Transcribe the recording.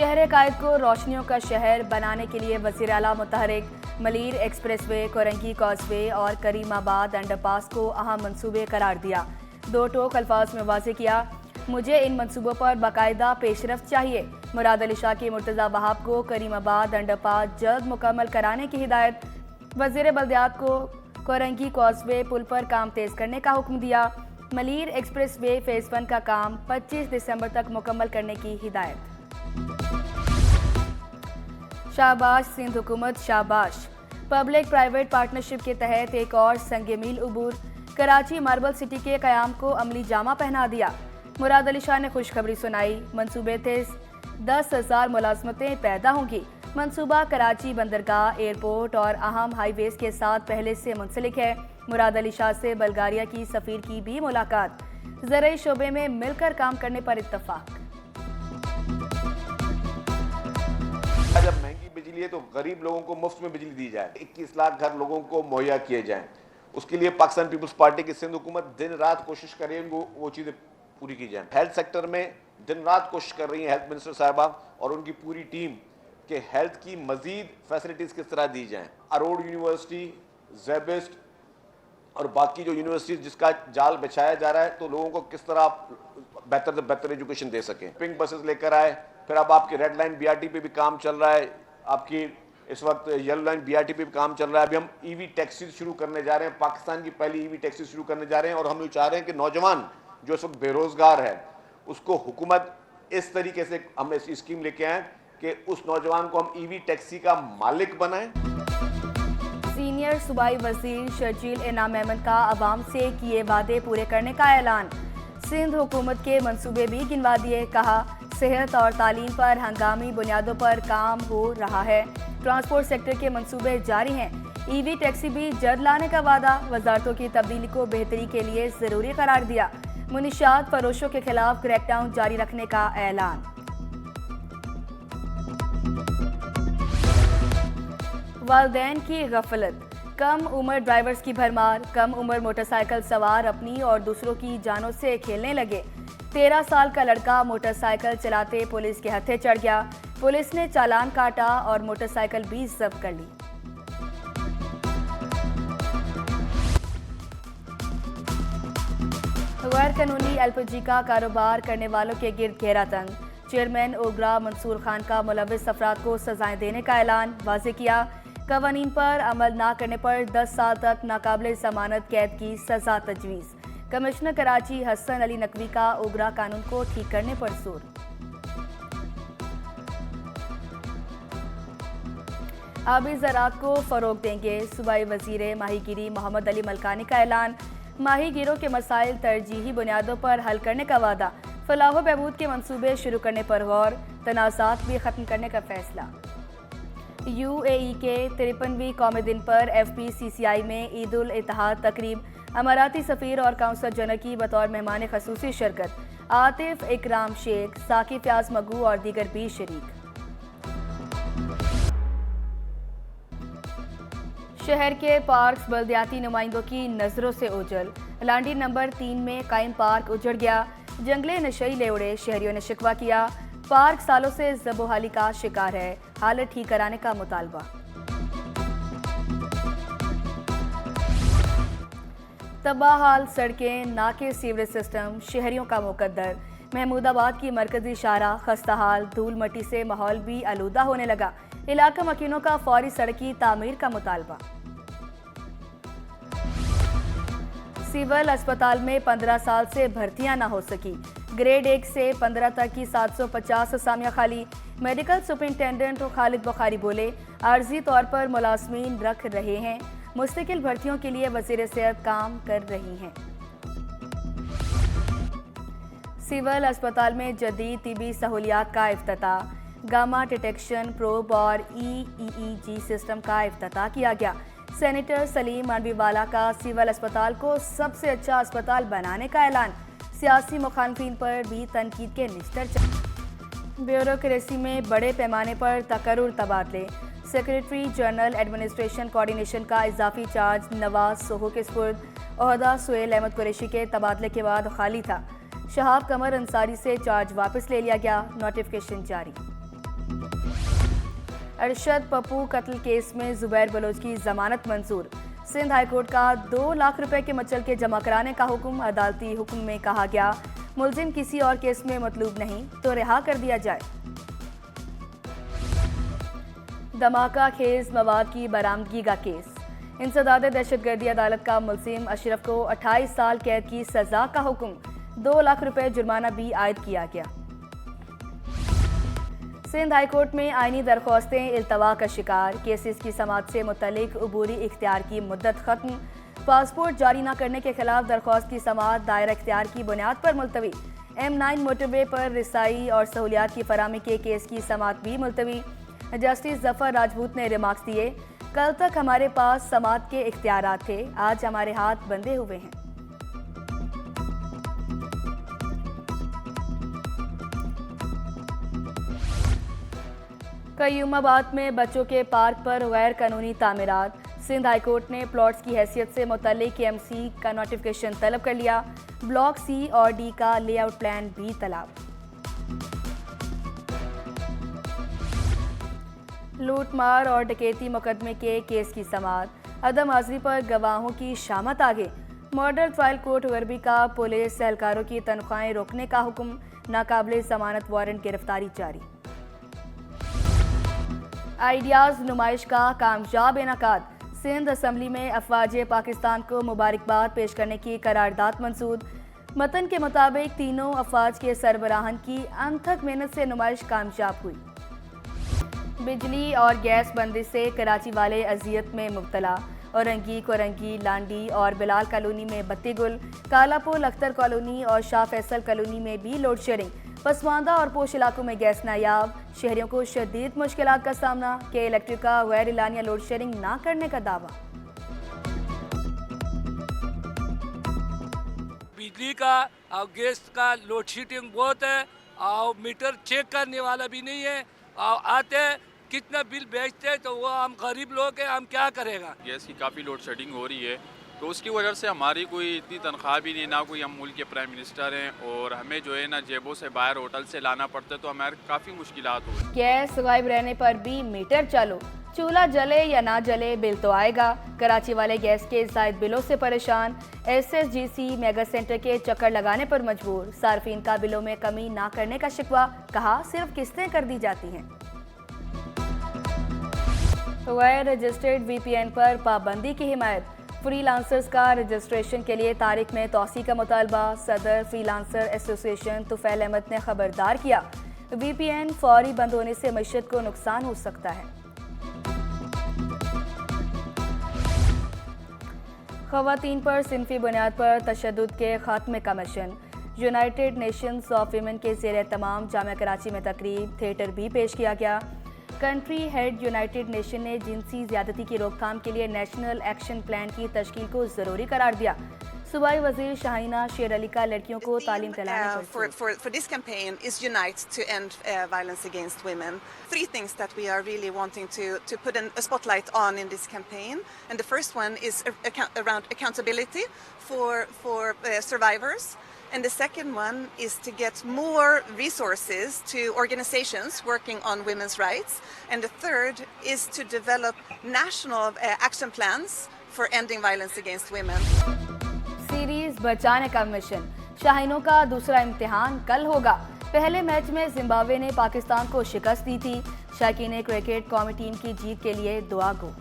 शहर कायद को रोशनियों का शहर बनाने के लिए वज़ीर आला मुतहरिक मलीर एक्सप्रेसवे, कोरंगी कॉजवे और करीमाबाद अंडरपास को अहम मंसूबे करार दिया। दो टोक अल्फाज में वाज़ेह किया, मुझे इन मंसूबों पर बाकायदा पेशरफ्त चाहिए। मुराद अली शाह की मुर्तज़ा वहाब को करीमाबाद अंडरपास जल्द मुकम्मल कराने की हिदायत। वज़ीर बल्दियात को कोरंगी कॉजवे पुल पर काम तेज़ करने का हुक्म दिया। मलीर एक्सप्रेसवे फेज़ 1 का काम 25 दिसंबर तक मुकम्मल करने की हिदायत। शाहबाश सिंध हुकूमत शाहबाश। पब्लिक प्राइवेट पार्टनरशिप के तहत एक और संगे मील उबूर। कराची मार्बल सिटी के क़याम को अमली जामा पहना दिया। मुराद अली शाह ने खुशखबरी सुनाई, मंसूबे थे 10,000 मुलाजमतें पैदा होंगी। मंसूबा कराची बंदरगाह, एयरपोर्ट और अहम हाईवेज के साथ पहले से मुंसलिक है। मुराद अली शाह से बल्गारिया की सफ़ीर की भी मुलाकात। ज़राई शोबे में मिलकर काम करने पर इत्तफाक। जब महंगी बिजली है तो गरीब लोगों को मुफ्त में बिजली दी जाए, 21 लाख घर लोगों को मुहैया किए जाएं। उसके लिए पाकिस्तान पीपल्स पार्टी की सिंध हुकूमत दिन रात कोशिश कर रही है वो चीज़ें पूरी की जाएं। हेल्थ सेक्टर में दिन रात कोशिश कर रही है हेल्थ मिनिस्टर साहिबा और उनकी पूरी टीम के हेल्थ की मजीद फैसिलिटीज़ किस तरह दी जाएँ। अरोड़ यूनिवर्सिटी, ज़ेबिस्ट और बाकी जो यूनिवर्सिटीज़ जिसका जाल बिछाया जा रहा है, तो लोगों को किस तरह आप बेहतर से बेहतर एजुकेशन दे सकें। पिंक बसेस लेकर आए, फिर अब आपकी रेड लाइन बीआरटी पे भी काम चल रहा है, आपकी इस वक्त येलो लाइन बीआरटी पे भी काम चल रहा है। अभी हम ईवी टैक्सी शुरू करने जा रहे हैं, पाकिस्तान की पहली ईवी टैक्सी शुरू करने जा रहे हैं। और हम ये चाह रहे हैं कि नौजवान जो इस वक्त बेरोजगार है उसको हुकूमत इस तरीके से हम ऐसी स्कीम लेके आए कि उस नौजवान को हम ईवी टैक्सी का मालिक बनाएं। सीनियर सूबाई वजीर शर्जील इनाम अहमद का अवाम से किए वादे पूरे करने का ऐलान। सिंध हुकूमत के मंसूबे भी गिनवा दिए। कहा, सेहत और तालीम पर हंगामी बुनियादों पर काम हो रहा है। ट्रांसपोर्ट सेक्टर के मंसूबे जारी हैं। ईवी टैक्सी भी जल्द लाने का वादा। वजारतों की तब्दीली को बेहतरी के लिए ज़रूरी करार दिया। मुनिशात फरोशों के खिलाफ क्रैकडाउन जारी रखने का ऐलान। वालिदैन की गफलत, कम उम्र ड्राइवर्स की भरमार। कम उम्र मोटरसाइकिल सवार अपनी और दूसरों की जानों से खेलने लगे। 13 साल का लड़का मोटरसाइकिल चलाते पुलिस के हत्थे चढ़ गया। पुलिस ने चालान काटा और मोटरसाइकिल भी जब्त कर ली। गैर कानूनी एलपीजी का कारोबार करने वालों के गिर्द घेरा तंग। चेयरमैन ओगरा मंसूर खान का मुलविस अफराद को सजाएं देने का ऐलान। वाज़ेह किया, कवानीन पर अमल न करने पर 10 साल तक नाकाबिल जमानत कैद की सजा तजवीज़। कमिश्नर कराची हसन अली नकवी का ओगरा कानून को ठीक करने पर जोर। आबी ज़राअत को फ़रोग देंगे। सूबाई वज़ीर माहीगीरी मोहम्मद अली मलकानी का ऐलान। माहीगीरों के मसाइल तरजीही बुनियादों पर हल करने का वादा। फलाह व बहबूद के मंसूबे शुरू करने पर गौर। तनाज़ात भी ख़त्म करने का फैसला। UAE के 53वीं कौमी दिन पर FPCCI में ईद उल इत्तेहाद तकरीब। अमाराती सफ़ीर और काउंसलर जनरल की बतौर मेहमान ख़ुसूसी शिरकत। आतिफ इकराम शेख, साकी फ्याज मगू और दीगर भी शरीक। शहर के पार्क बल्दियाती नुमाइंदों की नज़रों से ओझल। लांडी नंबर 3 में कायम पार्क उजड़ गया। जंगले नशई ले उड़े। शहरियों ने शिकवा किया, पार्क सालों से ज़बोहाली का शिकार है। हालत ठीक कराने का मुतालबा। तबाह हाल सड़कें, नाके, सीवरेज सिस्टम, शहरियों का मुकद्दर। महमूदाबाद की मरकजी शाहरा खस्ता हाल। धूल मट्टी से माहौल भी आलूदा होने लगा। इलाका मकीनों का फौरी सड़क की तामीर का मुतालबा। सिविल अस्पताल में 15 साल से भर्तियां न हो सकी। ग्रेड 1 से 15 तक की 750 असामियां खाली। मेडिकल सुपरिंटेंडेंट खालिद बुखारी बोले, आर्जी तौर पर मुलाजमीन रख रहे हैं। मुस्तकिल भर्तियों के लिए वज़ीर सेहत काम कर रही हैं। सिविल अस्पताल में जदीद तिबी सहूलियात का इफ्तिताह। गामा डिटेक्शन प्रोब और EEG सिस्टम का इफ्तिताह किया गया। सेनेटर सलीम मानवीवाला का सिविल अस्पताल को सबसे अच्छा अस्पताल बनाने का ऐलान। सियासी मुखालफिन पर भी तनकीद के निश्तर। ब्यूरोक्रेसी में बड़े पैमाने पर तकर्रुर तबादले। सेक्रेटरी जनरल एडमिनिस्ट्रेशन कोऑर्डिनेशन का इजाफी चार्ज नवाज सोहो के स्पुर्द। ओहदा सुहेल अहमद कुरैशी के तबादले के बाद खाली था। शहाब कमर अंसारी से चार्ज वापस ले लिया गया। नोटिफिकेशन जारी। अरशद पप्पू कत्ल केस में जुबैर बलोच की जमानत मंजूर। सिंध हाईकोर्ट का 2 लाख रुपए के मचल के जमा कराने का हुक्म। अदालती हुक्म में कहा गया, मुलजिम किसी और केस में मतलूब नहीं तो रिहा कर दिया जाए। धमाका खेज मवाद की बरामदगी का केस। इंसदाद दहशतगर्दी अदालत का मुलजिम अशरफ को 28 साल कैद की सजा का हुक्म। 2 लाख रुपए जुर्माना भी आयद किया गया। सिंध हाईकोर्ट में आईनी दरख्वास्तें इल्तवा का शिकार। केसेस की समाअत से मुतल्लिक अबूरी इख्तियार की मुद्दत खत्म। पासपोर्ट जारी न करने के खिलाफ दरख्वास्त की समाअत दायरा इख्तियार की बुनियाद पर मुलतवी। M9 मोटरवे पर रिसाई और सहूलियात की फराहमी के केस की समाअत भी मुलतवी। जस्टिस जफर राजपूत ने रिमार्क्स दिए, कल तक हमारे पास समाअत के इख्तियारात थे, आज हमारे हाथ बंधे हुए हैं। कयूमाबाद में बच्चों के पार्क पर गैर कानूनी तामीरात। सिंध हाईकोर्ट ने प्लॉट्स की हैसियत से मुतल्लिक KMC का नोटिफिकेशन तलब कर लिया। ब्लॉक C और D का लेआउट प्लान भी तलब। लूटमार और डकैती मुकदमे के केस की समाअत। अदम हाजिरी पर गवाहों की शामत आगे। मॉडल ट्रायल कोर्ट गरबी का पुलिस एहलकारों की तनख्वाहें रोकने का हुक्म। नाकाबिले जमानत वारंट गिरफ्तारी जारी। आइडियाज नुमाइश का कामयाब इनेकाद। सिंध असम्बली में अफवाज पाकिस्तान को मुबारकबाद पेश करने की करारदाद मंसूद। मतन के मुताबिक तीनों अफवाज के सरबराहन की अनथक मेहनत से नुमाइश कामयाब हुई। बिजली और गैस बंदिश से कराची वाले अजियत में मुब्तला। औरंगी, कोरंगी, लांडी और बिलाल कॉलोनी में बत्ती गुल। कालापुल, अख्तर कॉलोनी और शाह फैसल कॉलोनी में भी लोड शेडिंग। पसमानदा और पोश इलाकों में गैस नायाब। शहरियों को शदीद मुश्किलात का सामना। के इलेक्ट्रिक का गैर एलानिया लोड शेडिंग ना करने का दावा। बिजली का और गैस का लोड शेडिंग बहुत है और मीटर चेक करने वाला भी नहीं है और आते कितना बिल बेचते हैं तो वो हम गरीब लोग हैं, हम क्या करेगा। गैस की काफ़ी लोड शेडिंग हो रही है तो उसकी वजह से हमारी कोई इतनी तनख्वाह भी नहीं, ना कोई हम मुल्क के प्राइम मिनिस्टर हैं और हमें जो है ना जेबों से बाहर होटल से लाना पड़ता है तो हमारे काफ़ी मुश्किलात हो। गैस गायब रहने पर भी मीटर चालू। चूल्हा जले या ना जले बिल तो आएगा। कराची वाले गैस के जायद बिलों से परेशान। SSGC मेगा सेंटर के चक्कर लगाने पर मजबूर। सार्फिन का बिलों में कमी ना करने का शिकवा। कहा सिर्फ किस्तें कर दी जाती हैं। गैर रजिस्टर्ड VPN पर पाबंदी की हिमायत। फ्रीलांसर्स का रजिस्ट्रेशन के लिए तारीख में तौसी का मुतालबा। सदर फ्रीलांसर एसोसिएशन तुफैल अहमद ने खबरदार किया, VPN फौरी बंद होने से मईशत को नुकसान हो सकता है। ख़वातीन पर सिनफी बुनियाद पर तशद्दुद के खात्मे का mission. United Nations of women के ज़ेर तमाम जामिया कराची में तकरीब, थिएटर भी पेश किया गया। कंट्री हेड यूनाइटेड नेशन ने जिनसी ज़्यादती की रोकथाम के लिए नेशनल एक्शन प्लान की तश्कील को ज़रूरी करार दिया। सूबाई वज़ीर शाहीना शेर अली का लड़कियों को तालीम दिलाने for this campaign is unite to end violence against women. 3 things that we are really wanting to put a spotlight on in this campaign, and the first one is around accountability for survivors. And the second one is to get more resources to organizations working on women's rights. And the third is to develop national action plans for ending violence against women. Series बचाने का mission. शाहीनों का दूसरा इम्तिहान कल होगा। पहले match में Zimbabwe ने पाकिस्तान को शिकस्त दी थी। शाकीन क्रिकेट कौमी टीम की जीत के लिए दुआ गो।